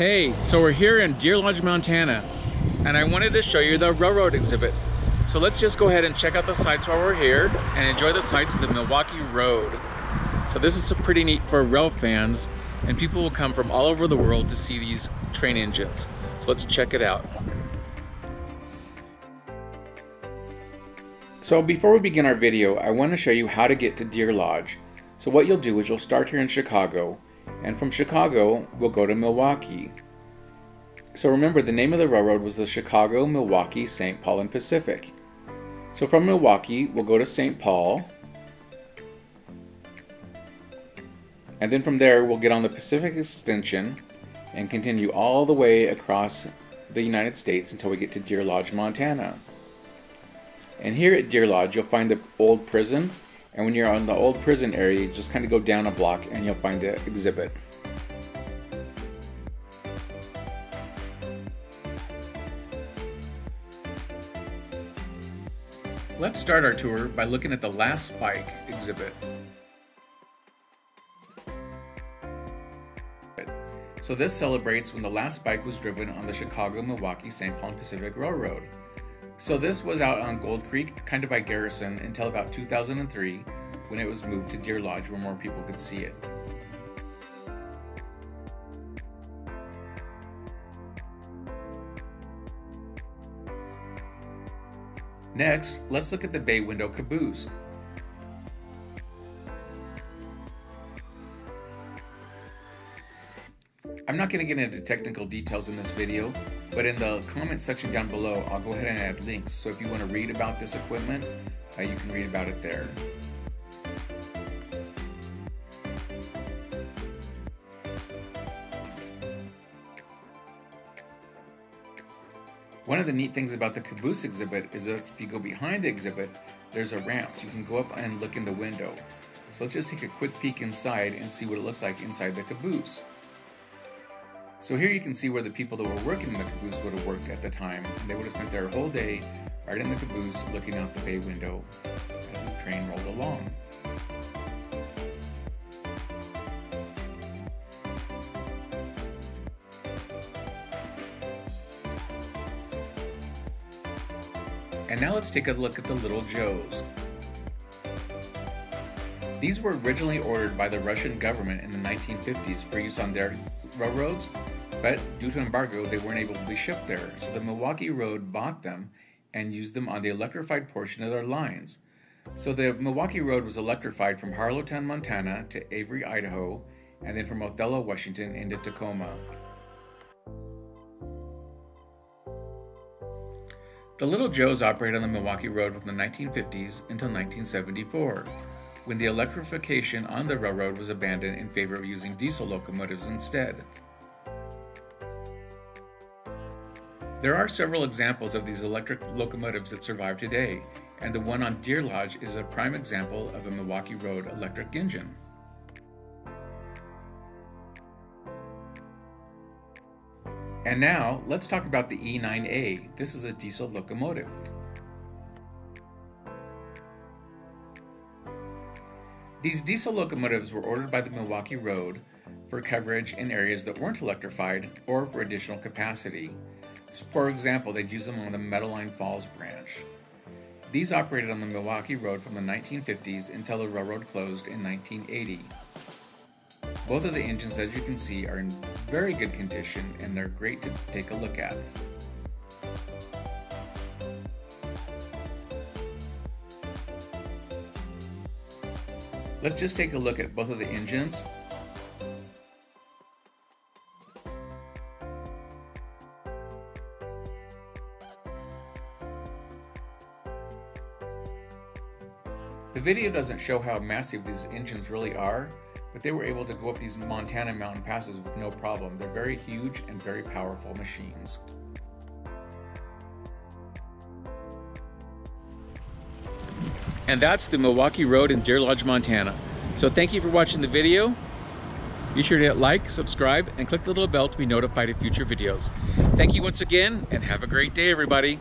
Hey, so we're here in Deer Lodge, Montana, and I wanted to show you the railroad exhibit. So let's just go ahead and check out the sights while we're here and enjoy the sights of the Milwaukee Road. So this is pretty neat for rail fans, and people will come from all over the world to see these train engines. So let's check it out. So before we begin our video, I want to show you how to get to Deer Lodge. So what you'll do is you'll start here in Chicago, and from Chicago we'll go to Milwaukee. So remember, the name of the railroad was the Chicago, Milwaukee, St. Paul and Pacific. So from Milwaukee we'll go to St. Paul, and then from there we'll get on the Pacific Extension and continue all the way across the United States until we get to Deer Lodge, Montana. And here at Deer Lodge you'll find the old prison, and when you're on the old prison area, you just kind of go down a block and you'll find the exhibit. Let's start our tour by looking at the Last Spike exhibit. So this celebrates when the last spike was driven on the Chicago, Milwaukee, St. Paul and Pacific Railroad. So this was out on Gold Creek, kind of by Garrison, until about 2003, when it was moved to Deer Lodge where more people could see it. Next, let's look at the bay window caboose. I'm not going to get into technical details in this video, but in the comment section down below, I'll go ahead and add links. So if you want to read about this equipment, you can read about it there. One of the neat things about the caboose exhibit is that if you go behind the exhibit, there's a ramp, so you can go up and look in the window. So let's just take a quick peek inside and see what it looks like inside the caboose. So here you can see where the people that were working in the caboose would have worked at the time. They would have spent their whole day right in the caboose looking out the bay window as the train rolled along. And now let's take a look at the Little Joes. These were originally ordered by the Russian government in the 1950s for use on their railroads, but due to embargo they weren't able to be shipped there. So the Milwaukee Road bought them and used them on the electrified portion of their lines. So the Milwaukee Road was electrified from Harlowtown, Montana to Avery, Idaho, and then from Othello, Washington into Tacoma. The Little Joes operated on the Milwaukee Road from the 1950s until 1974, when the electrification on the railroad was abandoned in favor of using diesel locomotives instead. There are several examples of these electric locomotives that survive today, and the one on Deer Lodge is a prime example of a Milwaukee Road electric engine. And now, let's talk about the E9A. This is a diesel locomotive. These diesel locomotives were ordered by the Milwaukee Road for coverage in areas that weren't electrified or for additional capacity. For example, they'd use them on the Meadowline Falls branch. These operated on the Milwaukee Road from the 1950s until the railroad closed in 1980. Both of the engines, as you can see, are in very good condition and they're great to take a look at. Let's just take a look at both of the engines. The video doesn't show how massive these engines really are, but they were able to go up these Montana mountain passes with no problem. They're very huge and very powerful machines. And that's the Milwaukee Road in Deer Lodge, Montana. So thank you for watching the video. Be sure to hit like, subscribe, and click the little bell to be notified of future videos. Thank you once again, and have a great day, everybody.